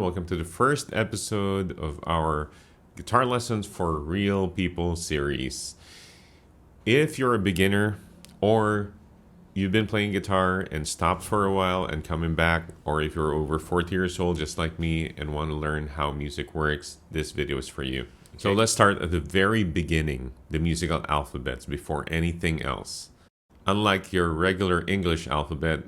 welcome to the first episode of our Guitar Lessons for Real People series. If you're a beginner or you've been playing guitar and stopped for a while and coming back, or if you're over 40 years old just like me and want to learn how music works, this video is for you. Okay. So let's start at the very beginning, the musical alphabets, before anything else. Unlike your regular English alphabet,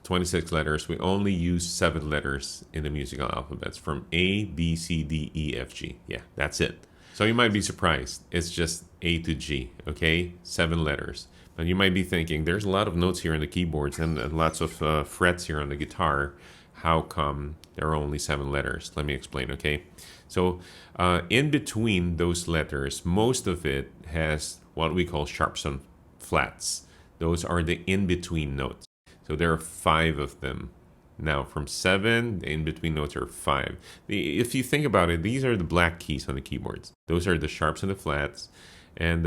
26 letters, we only use 7 letters in the musical alphabets from A, B, C, D, E, F, G. Yeah, that's it. So you might be surprised. It's just A to G, okay? 7 letters. But you might be thinking, there's a lot of notes here on the keyboards and lots of frets here on the guitar. How come there are only 7 letters? Let me explain, okay? So in between those letters, most of it has what we call sharps and flats. Those are the in-between notes. So there are 5 of them. Now from 7, the in-between notes are 5. If you think about it, these are the black keys on the keyboards. Those are the sharps and the flats. And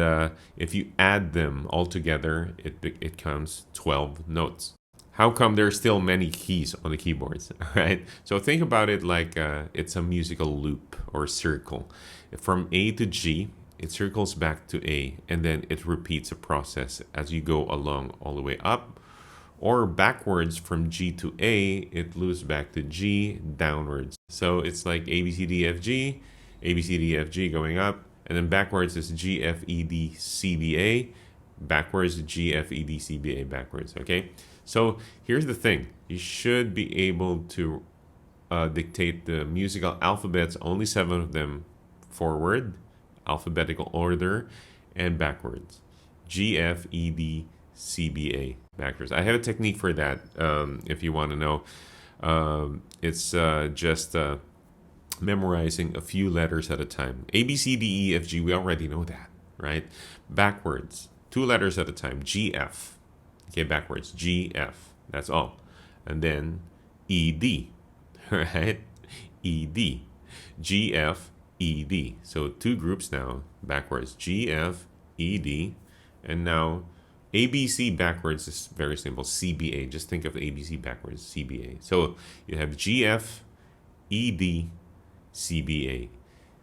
if you add them all together, it comes 12 notes. How come there are still many keys on the keyboards, right? So think about it like it's a musical loop or circle. From A to G, it circles back to A, and then it repeats a process as you go along all the way up. Or backwards from G to A, it loops back to G downwards. So it's like A, B, C, D, F, G, A, B, C, D, F, G going up, and then backwards is G, F, E, D, C, B, A, backwards G, F, E, D, C, B, A, backwards, okay? So here's the thing. You should be able to dictate the musical alphabets, only 7 of them, forward, alphabetical order, and backwards. G, F, E, D, C, B, A, backwards. I have a technique for that if you want to know. It's just memorizing a few letters at a time. A, B, C, D, E, F, G, we already know that, right? Backwards, 2 letters at a time. G, F. Okay, backwards. G, F. That's all. And then E, D, right? E, D. G, F, E, D. So 2 groups now, backwards. G, F, E, D. And now ABC backwards is very simple. CBA. Just think of ABC backwards. CBA. So you have GF, ED, CBA.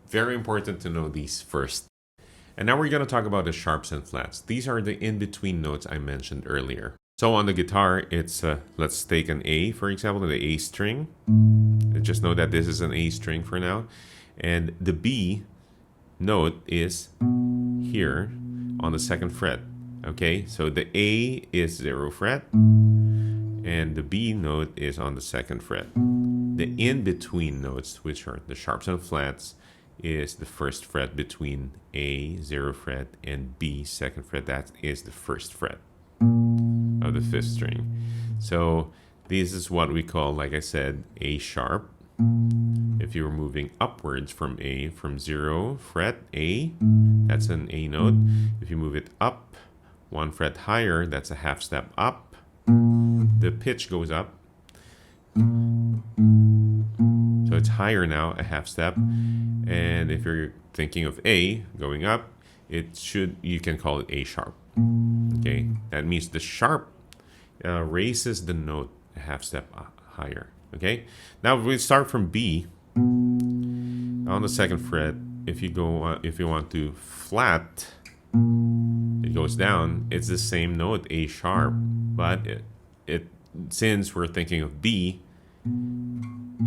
Very important to know these first. And now we're going to talk about the sharps and flats. These are the in-between notes I mentioned earlier. So on the guitar, it's, let's take an A, for example, the A string. Just know that this is an A string for now. And the B note is here on the 2nd fret. Okay, so the A is 0 fret, and the B note is on the 2nd fret. The in-between notes, which are the sharps and flats, is the 1st fret between A, 0 fret, and B, 2nd fret. That is the 1st fret of the 5th string. So this is what we call, like I said, A sharp. If you were moving upwards from A, from 0 fret, A, that's an A note. If you move it up 1 fret higher, that's a half step up. The pitch goes up. So it's higher now, a half step. And if you're thinking of A going up, you can call it A sharp. Okay, that means the sharp raises the note a half step higher. Okay, now we start from B on the 2nd fret. If you want to flat, it goes down. It's the same note, A sharp, but since we're thinking of B,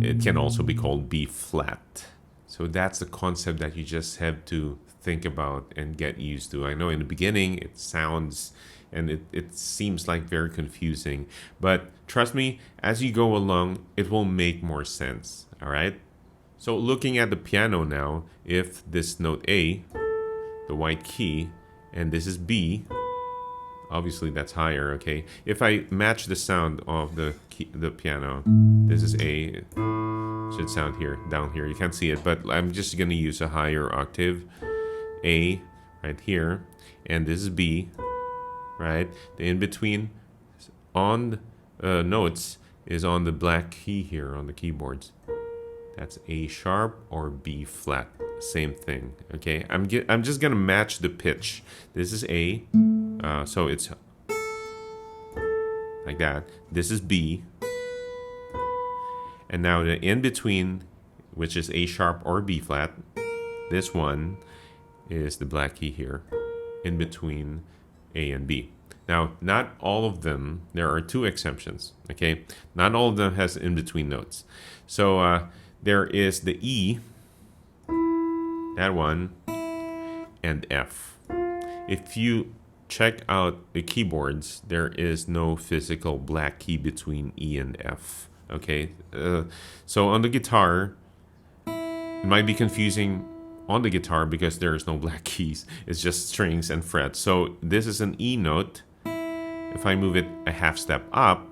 it can also be called B flat. So that's the concept that you just have to think about and get used to. I know in the beginning it sounds and it seems like very confusing, but trust me, as you go along, it will make more sense, all right? So looking at the piano now, if this note A, the white key, and this is B, obviously that's higher, okay? If I match the sound of the piano, this is A, should sound here, down here. You can't see it, but I'm just gonna use a higher octave, A, right here, and this is B, right? The in-between on notes is on the black key here on the keyboards. That's A sharp or B flat. Same thing, okay? I'm just gonna match the pitch. This is A, so it's like that. This is B, and now the in between which is A sharp or B flat. This one is the black key here, in between A and B. Now, not all of them, there are two exceptions, okay? Not all of them has in-between notes. So there is the E, that one, and F. If you check out the keyboards, there is no physical black key between E and F, okay? So on the guitar, it might be confusing on the guitar because there is no black keys. It's just strings and frets. So this is an E note. If I move it a half step up,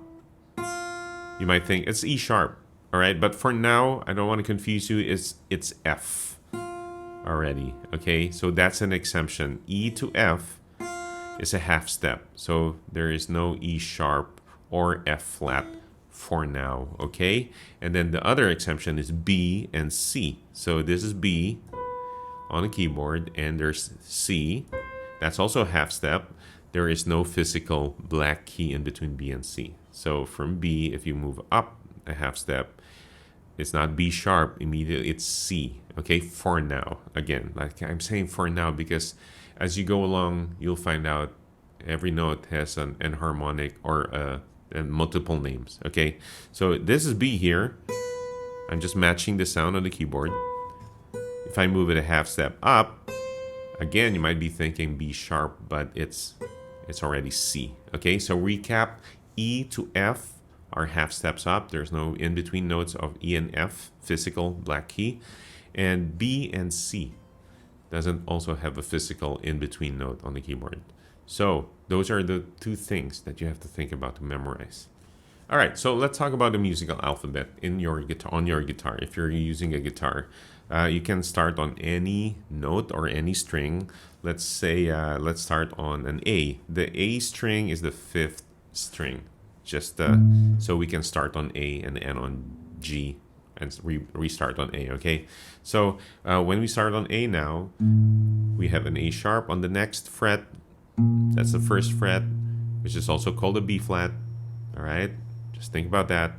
you might think it's E sharp, all right? But for now, I don't want to confuse you. It's F already, okay? So that's an exemption. E to F is a half step. So there is no E sharp or F flat for now, okay? And then the other exemption is B and C. So this is B on the keyboard, and there's C. That's also a half step. There is no physical black key in between B and C. So from B, if you move up a half step, it's not B sharp immediately, it's C, okay, for now. Again, like I'm saying for now because as you go along, you'll find out every note has an enharmonic or multiple names, okay? So this is B here. I'm just matching the sound on the keyboard. If I move it a half step up, again, you might be thinking B sharp, but it's already C, okay? So recap, E to F are half steps up. There's no in-between notes of E and F, physical black key. And B and C doesn't also have a physical in-between note on the keyboard. So those are the two things that you have to think about to memorize. All right, so let's talk about the musical alphabet in your guitar, on your guitar. If you're using a guitar, you can start on any note or any string. Let's say, let's start on an A. The A string is the 5th string, just so we can start on A and end on G and restart on A, okay? So when we start on A now, we have an A sharp on the next fret. That's the 1st fret, which is also called a B flat, all right? Just think about that.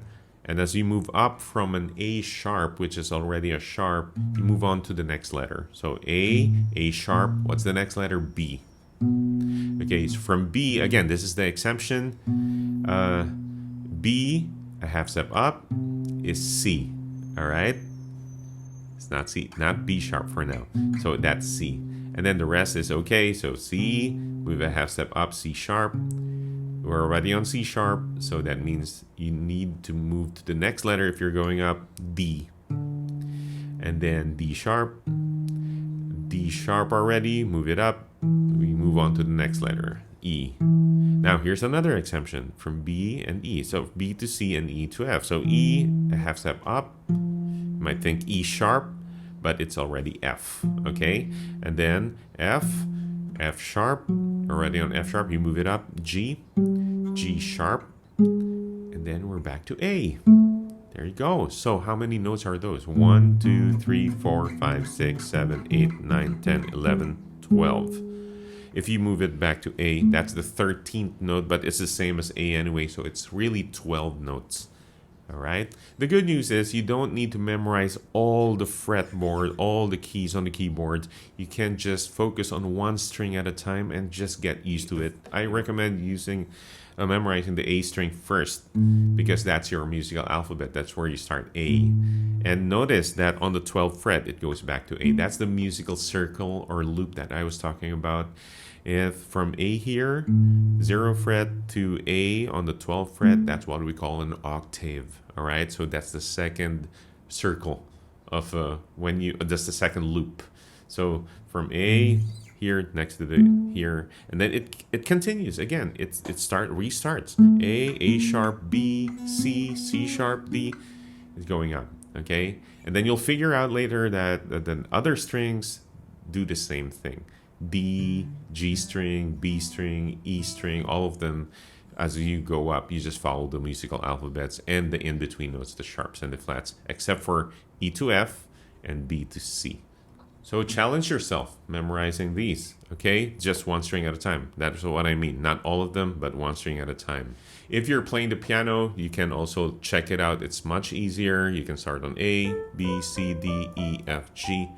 And as you move up from an A sharp, which is already a sharp, you move on to the next letter. So A sharp, what's the next letter? B. Okay, so from B, again, this is the exemption. B, a half step up, is C, all right? It's not C, not B sharp for now. So that's C. And then the rest is okay. So C, move a half step up, C sharp. We're already on C sharp, so that means you need to move to the next letter if you're going up, D. And then D sharp already, move it up, we move on to the next letter, E. Now here's another exemption from B and E. So B to C and E to F. So E, a half step up, you might think E sharp, but it's already F, okay? And then F sharp, already on F sharp, you move it up, G sharp, and then we're back to A. There you go. So how many notes are those? 1, 2, 3, 4, 5, 6, 7, 8, 9, 10, 11, 12. If you move it back to A, that's the 13th note, but it's the same as A anyway, so it's really 12 notes. All right. The good news is you don't need to memorize all the fretboard, all the keys on the keyboard. You can just focus on one string at a time and just get used to it. I recommend memorizing the A string first because that's your musical alphabet. That's where you start A. And notice that on the 12th fret, it goes back to A. That's the musical circle or loop that I was talking about. If from A here, 0 fret to A on the 12th fret, that's what we call an octave. All right, so that's the second circle of that's the second loop. So from A here next to the here, and then it continues again. It restarts. A sharp, B, C sharp, D is going up. Okay, and then you'll figure out later that the other strings do the same thing. D, G string, B string, E string, all of them, as you go up, you just follow the musical alphabets and the in-between notes, the sharps and the flats, except for E to F and B to C. So challenge yourself memorizing these, okay? Just one string at a time. That's what I mean. Not all of them, but one string at a time. If you're playing the piano, you can also check it out. It's much easier. You can start on A, B, C, D, E, F, G,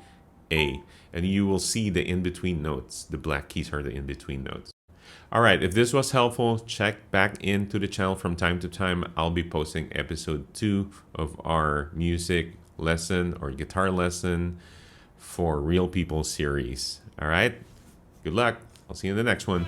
A. And you will see the in-between notes. The black keys are the in-between notes. All right, if this was helpful, check back into the channel from time to time. I'll be posting episode 2 of our music lesson or guitar lesson for Real People series. All right, good luck. I'll see you in the next one.